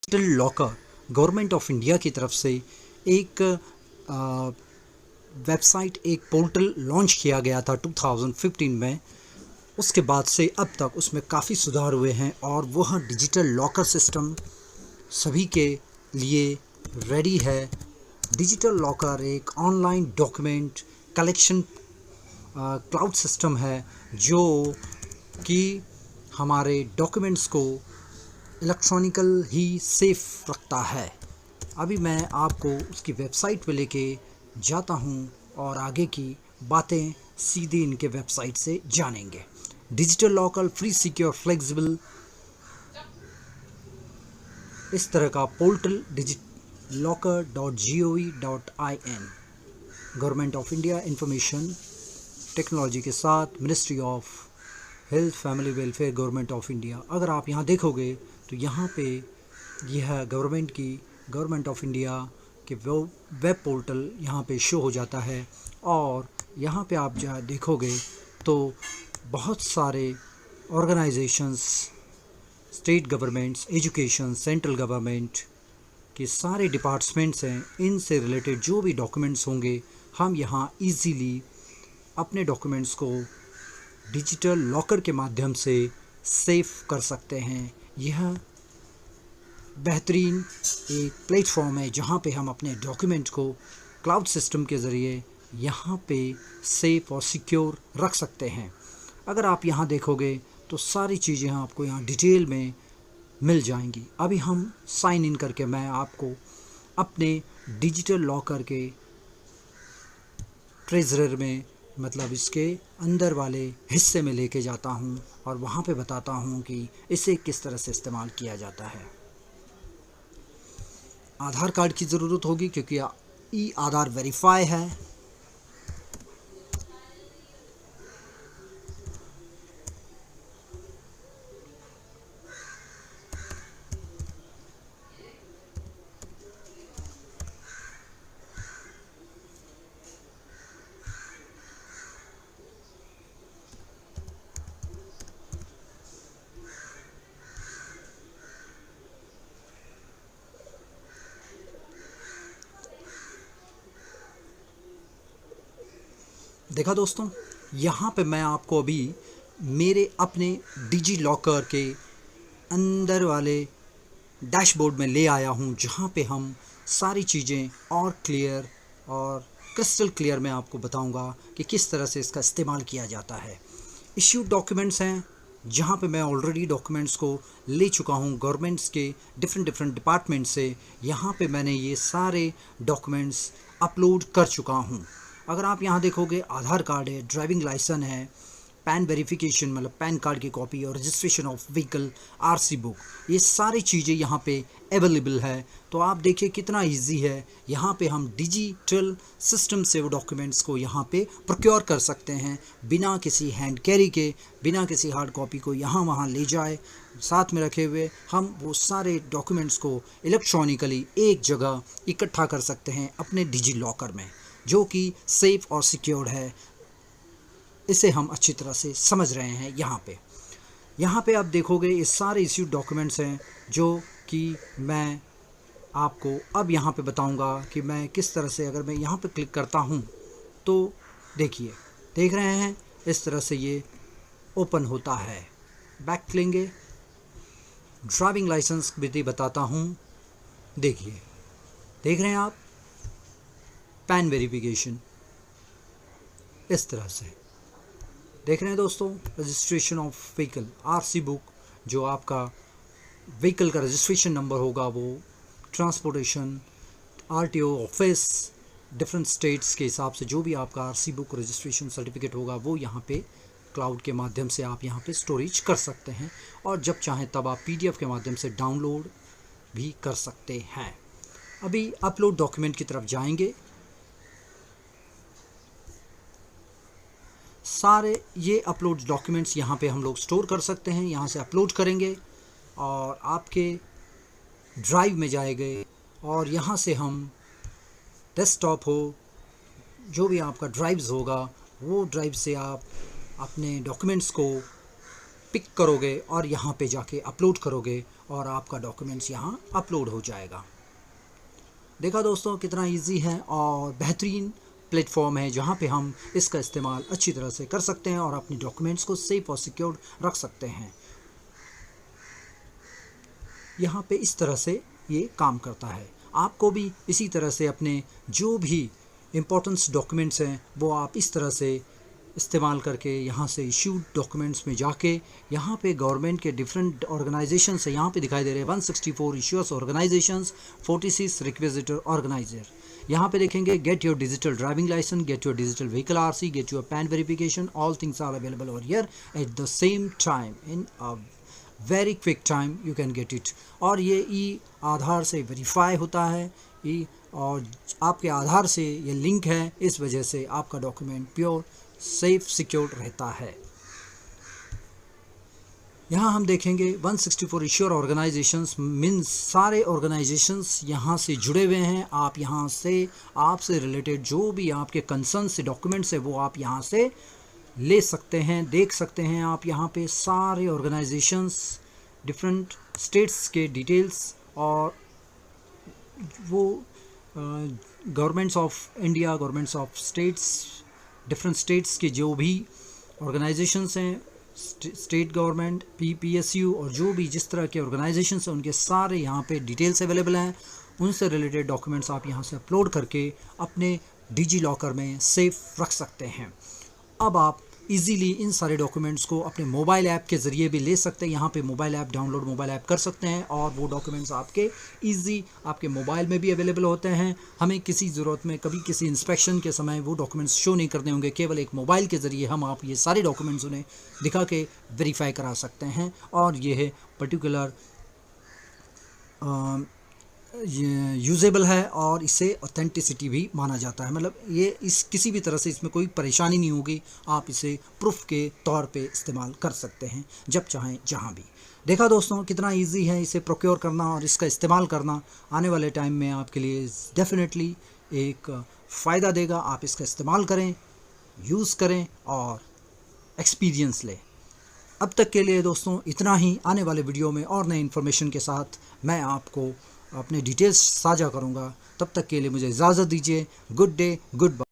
Digital locker government of India की तरफ से एक वेबसाइट, एक पोर्टल लॉन्च किया गया था 2015 में। उसके बाद से अब तक उसमें काफ़ी सुधार हुए हैं और वह डिजिटल लॉकर सिस्टम सभी के लिए रेडी है। डिजिटल लॉकर एक online document collection cloud system है जो कि हमारे डॉक्यूमेंट्स को इलेक्ट्रॉनिकल ही सेफ रखता है। अभी मैं आपको उसकी वेबसाइट पे लेके जाता हूँ और आगे की बातें सीधे इनके वेबसाइट से जानेंगे। Digital locker free, secure, flexible, इस तरह का portal digitlocker.gov.in government of India information technology के साथ ministry of health family welfare government of India. अगर आप यहाँ देखोगे तो यहाँ पे यह गवर्नमेंट ऑफ इंडिया के वेब पोर्टल यहाँ पे शो हो जाता है और यहाँ पे आप जहाँ देखोगे तो बहुत सारे organisations, state governments, education, central government के सारे डिपार्टमेंट्स हैं। इनसे रिलेटेड जो भी डॉक्यूमेंट्स होंगे हम यहाँ इजीली अपने डॉक्यूमेंट्स को डिजिटल लॉकर के माध्यम से सेव कर सकते हैं। यह बेहतरीन एक प्लेटफॉर्म है जहाँ पे हम अपने डॉक्यूमेंट को क्लाउड सिस्टम के ज़रिए यहाँ पे सेफ और सिक्योर रख सकते हैं। अगर आप यहाँ देखोगे तो सारी चीज़ें आपको यहाँ डिटेल में मिल जाएंगी। अभी हम साइन इन करके मैं आपको अपने डिजिटल लॉकर के ट्रेजरर में, मतलब इसके अंदर वाले हिस्से में लेके जाता हूँ और वहाँ पे बताता हूँ कि इसे किस तरह से इस्तेमाल किया जाता है। आधार कार्ड की ज़रूरत होगी क्योंकि ई आधार वेरीफाई है। देखा दोस्तों, यहाँ पे मैं आपको अभी मेरे अपने डिजी लॉकर के अंदर वाले डैशबोर्ड में ले आया हूँ जहाँ पे हम सारी चीज़ें और क्लियर और क्रिस्टल क्लियर मैं आपको बताऊँगा कि किस तरह से इसका इस्तेमाल किया जाता है। इश्यूड डॉक्यूमेंट्स हैं जहाँ पे मैं ऑलरेडी डॉक्यूमेंट्स को ले चुका हूँ गवर्नमेंट्स के डिफरेंट डिपार्टमेंट से। यहाँ पे मैंने ये सारे डॉक्यूमेंट्स अपलोड कर चुका हूँ। अगर आप यहाँ देखोगे आधार कार्ड है, ड्राइविंग लाइसेंस है, पैन वेरिफिकेशन मतलब पैन कार्ड की कॉपी और registration of vehicle, RC book, ये सारी चीज़ें यहाँ पे अवेलेबल है। तो आप देखिए कितना इजी है। यहाँ पे हम डिजिटल सिस्टम से वो डॉक्यूमेंट्स को यहाँ पे प्रोक्योर कर सकते हैं बिना किसी हैंड कैरी के, बिना किसी हार्ड कॉपी को यहाँ वहाँ ले जाए साथ में रखे हुए। हम वो सारे डॉक्यूमेंट्स को इलेक्ट्रॉनिकली एक जगह इकट्ठा कर सकते हैं अपने डिजी लॉकर में, जो कि सेफ और सिक्योर्ड है। इसे हम अच्छी तरह से समझ रहे हैं। यहाँ पे आप देखोगे ये सारे इश्यूड डॉक्यूमेंट्स हैं जो कि मैं आपको अब यहाँ पे बताऊँगा कि मैं किस तरह से, अगर मैं यहाँ पे क्लिक करता हूँ तो देखिए, देख रहे हैं इस तरह से ये ओपन होता है। बैक लेंगे, ड्राइविंग लाइसेंस भी बताता हूँ। देखिए, देख रहे हैं आप, पैन वेरिफिकेशन इस तरह से देख रहे हैं दोस्तों। Registration of vehicle, RC book, जो आपका व्हीकल का रजिस्ट्रेशन नंबर होगा वो transportation RTO office different states के हिसाब से जो भी आपका आरसी बुक रजिस्ट्रेशन सर्टिफिकेट होगा वो यहाँ पे क्लाउड के माध्यम से आप यहाँ पे स्टोरेज कर सकते हैं और जब चाहें तब आप पीडीएफ के माध्यम से डाउनलोड भी कर सकते हैं। अभी अपलोड डॉक्यूमेंट की तरफ जाएंगे। सारे ये अपलोड डॉक्यूमेंट्स यहाँ पे हम लोग स्टोर कर सकते हैं। यहाँ से अपलोड करेंगे और आपके ड्राइव में जाएंगे और यहाँ से हम डेस्कटॉप हो, जो भी आपका ड्राइव्स होगा वो ड्राइव से आप अपने डॉक्यूमेंट्स को पिक करोगे और यहाँ पे जाके अपलोड करोगे और आपका डॉक्यूमेंट्स यहाँ अपलोड हो जाएगा। देखा दोस्तों कितना इजी है और बेहतरीन प्लेटफॉर्म है जहाँ पे हम इसका इस्तेमाल अच्छी तरह से कर सकते हैं और अपने डॉक्यूमेंट्स को सेफ और सिक्योर रख सकते हैं। यहाँ पे इस तरह से ये काम करता है। आपको भी इसी तरह से अपने जो भी इम्पोर्टेंस डॉक्यूमेंट्स हैं वो आप इस तरह से इस्तेमाल करके यहाँ से इश्यूड डॉक्यूमेंट्स में जाके यहाँ पे गवर्नमेंट के डिफरेंट ऑर्गेनाइजेशन से यहाँ पे दिखाई दे रहे हैं 164 इश्यूअर्स ऑर्गेनाइजेशंस, 46 रिक्वेजिटर ऑर्गेनाइजर। यहाँ पे देखेंगे get your digital driving licence, get your digital vehicle RC, get your PAN verification, all things are available over here at the same time in a very quick time you can get it. और ये ई आधार से verify होता है और आपके आधार से ये link है, इस वजह से आपका डॉक्यूमेंट प्योर सेफ सिक्योर रहता है। यहाँ हम देखेंगे 164 इश्योर ऑर्गेनाइजेशंस मीन्स सारे ऑर्गेनाइजेशंस यहाँ से जुड़े हुए हैं। आप यहाँ से आपसे रिलेटेड जो भी आपके कंसर्न से डॉक्यूमेंट्स है वो आप यहाँ से ले सकते हैं, देख सकते हैं। आप यहाँ पे सारे ऑर्गेनाइजेशंस, डिफरेंट स्टेट्स के डिटेल्स और वो governments of India, governments of states, different states के जो भी ऑर्गेनाइजेशंस हैं, स्टेट गवर्नमेंट, PSU और जो भी जिस तरह के ऑर्गेनाइजेशंस हैं उनके सारे यहाँ पे डिटेल्स अवेलेबल हैं। उनसे रिलेटेड डॉक्यूमेंट्स आप यहाँ से अपलोड करके अपने डिजी लॉकर में सेफ रख सकते हैं। अब आप इजीली इन सारे डॉक्यूमेंट्स को अपने मोबाइल ऐप के ज़रिए भी ले सकते हैं। यहाँ पे mobile app download mobile app कर सकते हैं और वो डॉक्यूमेंट्स आपके इजी आपके मोबाइल में भी अवेलेबल होते हैं। हमें किसी ज़रूरत में कभी किसी इंस्पेक्शन के समय वो डॉक्यूमेंट्स शो नहीं करने होंगे, केवल एक मोबाइल के ज़रिए हम आप ये सारे डॉक्यूमेंट्स उन्हें दिखा के वेरीफाई करा सकते हैं। और ये है पर्टिकुलर ये यूजेबल है और इसे ऑथेंटिसिटी भी माना जाता है। मतलब ये इस किसी भी तरह से इसमें कोई परेशानी नहीं होगी, आप इसे प्रूफ के तौर पे इस्तेमाल कर सकते हैं जब चाहें जहाँ भी। देखा दोस्तों कितना इजी है इसे प्रोक्योर करना और इसका इस्तेमाल करना। आने वाले टाइम में आपके लिए डेफिनेटली एक फ़ायदा देगा। आप इसका इस्तेमाल करें, यूज़ करें और एक्सपीरियंस लें। अब तक के लिए दोस्तों इतना ही। आने वाले वीडियो में और नई इन्फॉर्मेशन के साथ मैं आपको अपने डिटेल्स साझा करूंगा। तब तक के लिए मुझे इजाज़त दीजिए। Good day, good bye.